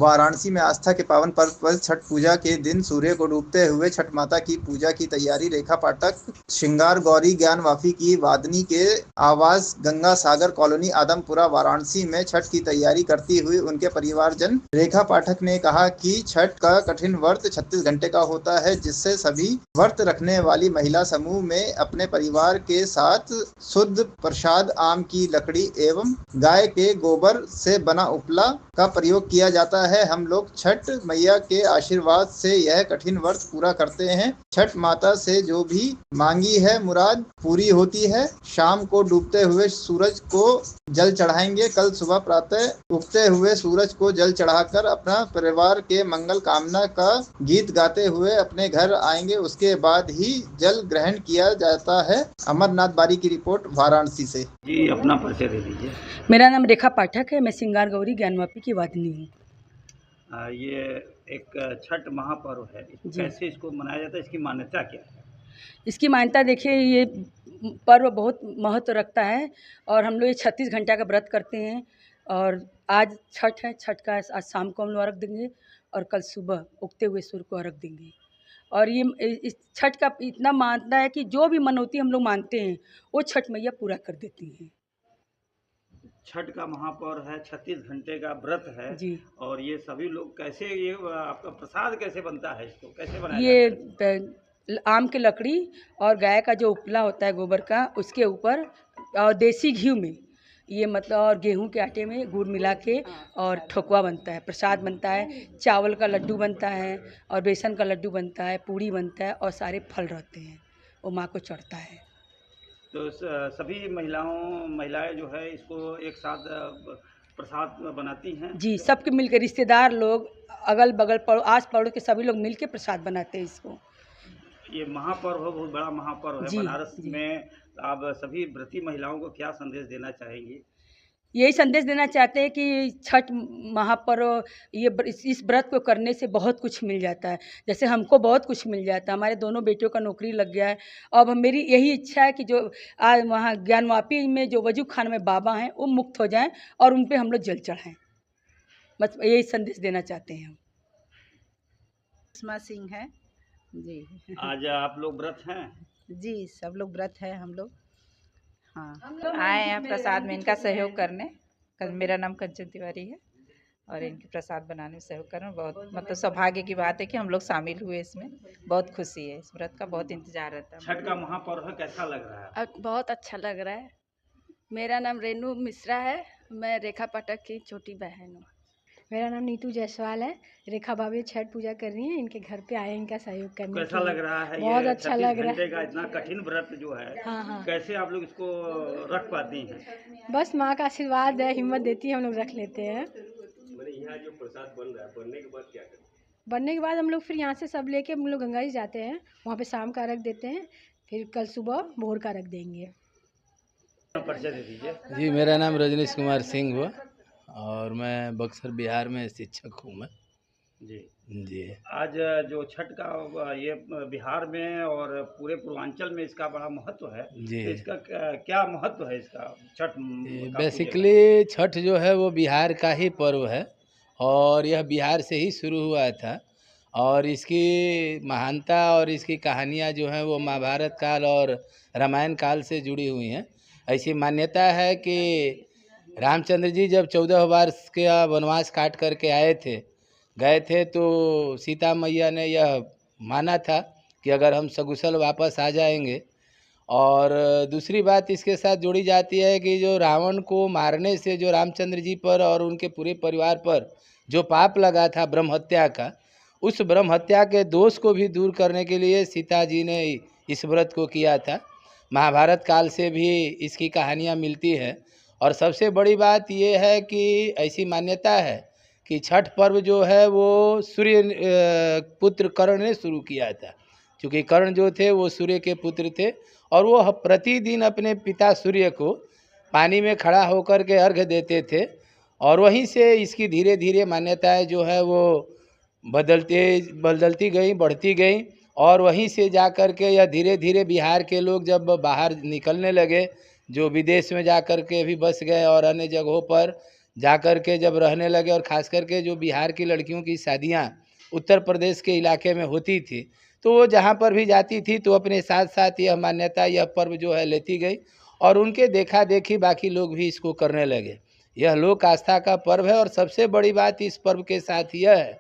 वाराणसी में आस्था के पावन पर्व पर छठ पूजा के दिन सूर्य को डूबते हुए छठ माता की पूजा की तैयारी। रेखा पाठक श्रृंगार गौरी ज्ञानवापी की वादनी के आवास गंगा सागर कॉलोनी आदमपुरा वाराणसी में छठ की तैयारी करती हुई उनके परिवारजन। रेखा पाठक ने कहा कि छठ का कठिन व्रत 36 घंटे का होता है, जिससे सभी व्रत रखने वाली महिला समूह में अपने परिवार के साथ शुद्ध प्रसाद, आम की लकड़ी एवं गाय के गोबर से बना उपला का प्रयोग किया जाता है। हम लोग छठ मैया के आशीर्वाद से यह कठिन व्रत पूरा करते हैं। छठ माता से जो भी मांगी है मुराद पूरी होती है। शाम को डूबते हुए सूरज को जल चढ़ाएंगे। कल सुबह प्रातः उगते हुए सूरज को जल चढ़ाकर अपना परिवार के मंगल कामना का गीत गाते हुए अपने घर आएंगे। उसके बाद ही जल ग्रहण किया जाता है। अमरनाथ बारी की रिपोर्ट वाराणसी से। जी, अपना परिचय दे दीजिए। मेरा नाम रेखा पाठक है। मैं श्रृंगार गौरी ज्ञानवापी की वादनी हूँ। ये एक छठ महापर्व है, कैसे इसको मनाया जाता है, इसकी मान्यता क्या है? इसकी मान्यता देखिए, ये पर्व बहुत महत्व रखता है और हम लोग ये 36 घंटा का व्रत करते हैं। और आज छठ है, छठ का आज शाम को हम लोग अर्घ देंगे और कल सुबह उगते हुए सूर्य को अर्घ देंगे। और ये इस छठ का इतना मानता है कि जो भी मनौती हम लोग मानते हैं वो छठ मैया पूरा कर देती हैं। छठ का महापर्व है, 36 घंटे का व्रत है जी। और ये सभी लोग कैसे, ये आपका प्रसाद कैसे बनता है, इसको कैसे बनाया ये जाता है? आम की लकड़ी और गाय का जो उपला होता है गोबर का, उसके ऊपर और देसी घी में ये मतलब और गेहूं के आटे में गुड़ मिला के और ठोकवा बनता है, प्रसाद बनता है। चावल का लड्डू बनता है और बेसन का लड्डू बनता है, पूड़ी बनता है और सारे फल रहते हैं, वो माँ को चढ़ता है। तो सभी महिलाएं जो है इसको एक साथ प्रसाद बनाती हैं। जी, सबके मिलकर रिश्तेदार लोग, अगल बगल आस पड़ोस के सभी लोग मिलके प्रसाद बनाते हैं इसको। ये महापर्व है, बहुत बड़ा महापर्व है जी, बनारस जी। में। आप सभी व्रती महिलाओं को क्या संदेश देना चाहेंगी? यही संदेश देना चाहते हैं कि छठ महापर्व ये इस व्रत को करने से बहुत कुछ मिल जाता है। जैसे हमको बहुत कुछ मिल जाता है, हमारे दोनों बेटियों का नौकरी लग गया है। अब मेरी यही इच्छा है कि जो आज वहाँ ज्ञानवापी में जो वजू खान में बाबा हैं वो मुक्त हो जाएं और उन पे हम लोग जल चढ़ाएं। बस यही संदेश देना चाहते हैं हम। सुषमा सिंह है जी। आज आप लोग व्रत हैं? जी, सब लोग व्रत है हम लोग। हाँ, आए हैं प्रसाद में इनका सहयोग करने। मेरा नाम कंचन तिवारी है और इनके प्रसाद बनाने में सहयोग करना बहुत मतलब सौभाग्य की बात है कि हम लोग शामिल हुए इसमें। बहुत खुशी है, इस व्रत का बहुत इंतजार रहता है। छठ का महापर्व है, कैसा लग रहा है? बहुत अच्छा लग रहा है। मेरा नाम रेनू मिश्रा है, मैं रेखा पाठक की छोटी बहन हूँ। मेरा नाम नीतू जायसवाल है। रेखा भाभी छठ पूजा कर रही हैं, इनके घर पे आए इनका सहयोग करने। कैसा लग रहा है? बहुत अच्छा लग रहा है। का इतना कठिन व्रत जो है, हाँ। कैसे आप लोग इसको रख पाती हैं? बस माँ का आशीर्वाद है, हिम्मत देती है, हम लोग रख लेते हैं। यहाँ जो प्रसाद बन रहा है, बनने के बाद क्या करें? बनने के बाद हम लोग फिर यहाँ से सब लेके हम लोग गंगा जी जाते हैं, वहाँ पे शाम का रख देते हैं, फिर कल सुबह भोर का रख देंगे। परिचय दे दीजिए। जी, मेरा नाम रजनीश कुमार सिंह हुआ और मैं बक्सर बिहार में शिक्षक हूँ मैं। जी। आज जो छठ का ये बिहार में और पूरे पूर्वांचल में इसका बड़ा महत्व है जी। तो इसका क्या महत्व है इसका छठ? बेसिकली छठ जो है वो बिहार का ही पर्व है और यह बिहार से ही शुरू हुआ था और इसकी महानता और इसकी कहानियाँ जो हैं वो महाभारत काल और रामायण काल से जुड़ी हुई हैं। ऐसी मान्यता है कि रामचंद्र जी जब 14 वर्ष का वनवास काट करके गए थे तो सीता मैया ने यह माना था कि अगर हम सकुशल वापस आ जाएंगे। और दूसरी बात इसके साथ जोड़ी जाती है कि जो रावण को मारने से जो रामचंद्र जी पर और उनके पूरे परिवार पर जो पाप लगा था ब्रह्म हत्या का, उस ब्रह्म हत्या के दोष को भी दूर करने के लिए सीता जी ने इस व्रत को किया था। महाभारत काल से भी इसकी कहानियाँ मिलती है और सबसे बड़ी बात ये है कि ऐसी मान्यता है कि छठ पर्व जो है वो सूर्य पुत्र कर्ण ने शुरू किया था, क्योंकि कर्ण जो थे वो सूर्य के पुत्र थे और वो प्रतिदिन अपने पिता सूर्य को पानी में खड़ा होकर के अर्घ्य देते थे और वहीं से इसकी धीरे धीरे मान्यताएं जो है वो बदलती गई, बढ़ती गई और वहीं से जा कर के यह धीरे धीरे बिहार के लोग जब बाहर निकलने लगे, जो विदेश में जा कर के भी बस गए और अन्य जगहों पर जा कर के जब रहने लगे, और ख़ास करके जो बिहार की लड़कियों की शादियाँ उत्तर प्रदेश के इलाके में होती थी, तो वो जहाँ पर भी जाती थी तो अपने साथ साथ यह मान्यता, यह पर्व जो है लेती गई, और उनके देखा देखी बाकी लोग भी इसको करने लगे। यह लोक आस्था का पर्व है। और सबसे बड़ी बात इस पर्व के साथ यह है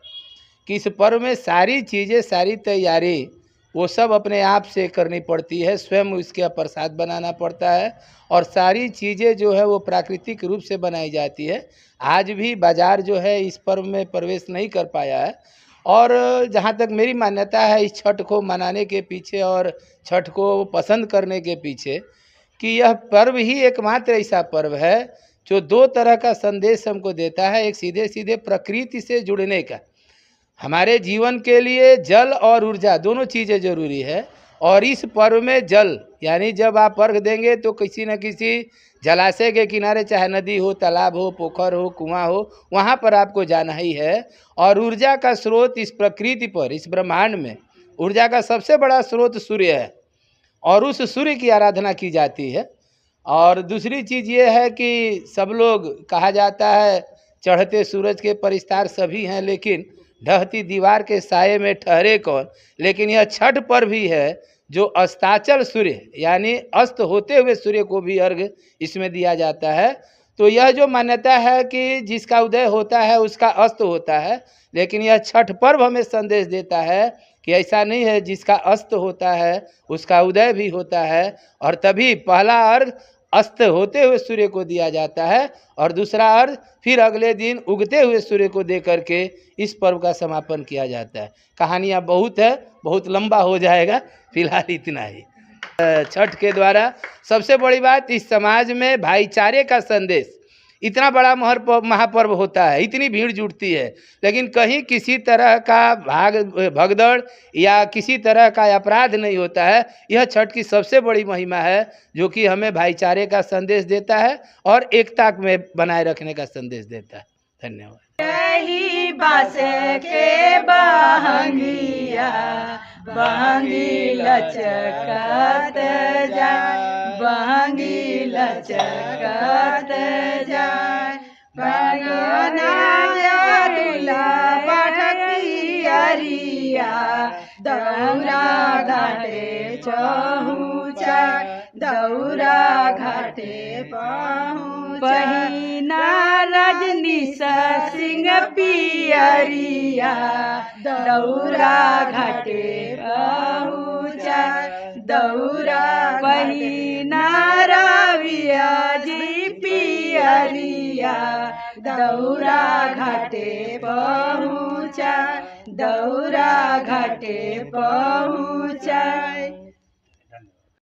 कि इस पर्व में सारी चीज़ें, सारी तैयारी वो सब अपने आप से करनी पड़ती है, स्वयं इसका प्रसाद बनाना पड़ता है, और सारी चीज़ें जो है वो प्राकृतिक रूप से बनाई जाती है। आज भी बाज़ार जो है इस पर्व में प्रवेश नहीं कर पाया है। और जहाँ तक मेरी मान्यता है इस छठ को मनाने के पीछे और छठ को पसंद करने के पीछे, कि यह पर्व ही एकमात्र ऐसा पर्व है जो दो तरह का संदेश हमको देता है। एक सीधे सीधे प्रकृति से जुड़ने का, हमारे जीवन के लिए जल और ऊर्जा दोनों चीज़ें ज़रूरी है, और इस पर्व में जल, यानी जब आप अर्घ देंगे तो किसी न किसी जलाशय के किनारे, चाहे नदी हो, तालाब हो, पोखर हो, कुआं हो, वहाँ पर आपको जाना ही है। और ऊर्जा का स्रोत इस प्रकृति पर, इस ब्रह्मांड में ऊर्जा का सबसे बड़ा स्रोत सूर्य है, और उस सूर्य की आराधना की जाती है। और दूसरी चीज़ ये है कि सब लोग, कहा जाता है चढ़ते सूरज के परिस्तार सभी हैं, लेकिन ढहती दीवार के साये में ठहरे कौन। लेकिन यह छठ पर्व भी है जो अस्ताचल सूर्य, यानी अस्त होते हुए सूर्य को भी अर्घ इसमें दिया जाता है। तो यह जो मान्यता है कि जिसका उदय होता है उसका अस्त होता है, लेकिन यह छठ पर्व हमें संदेश देता है कि ऐसा नहीं है, जिसका अस्त होता है उसका उदय भी होता है। और तभी पहला अर्घ अस्त होते हुए सूर्य को दिया जाता है, और दूसरा अर्घ फिर अगले दिन उगते हुए सूर्य को दे करके इस पर्व का समापन किया जाता है। कहानियाँ बहुत है, बहुत लंबा हो जाएगा, फिलहाल इतना ही। छठ के द्वारा सबसे बड़ी बात, इस समाज में भाईचारे का संदेश, इतना बड़ा महापर्व होता है, इतनी भीड़ जुटती है, लेकिन कहीं किसी तरह का भगदड़ या किसी तरह का अपराध नहीं होता है। यह छठ की सबसे बड़ी महिमा है, जो कि हमें भाईचारे का संदेश देता है और एकता में बनाए रखने का संदेश देता है। धन्यवाद। यही बास के बहंगिया बहंगी लचकत जाए, बहंगी लचकत जाए, पियरिया दौरा घाटे पहुँचा, दौरा घाटे पहुँचा, बहिना रजनी सिंह पियरिया दौरा घाटे पहुँचा, दौरा बहिना रविया जी पियरिया दौरा घाटे पहुँचा, दौरा घाटे पहुँचा।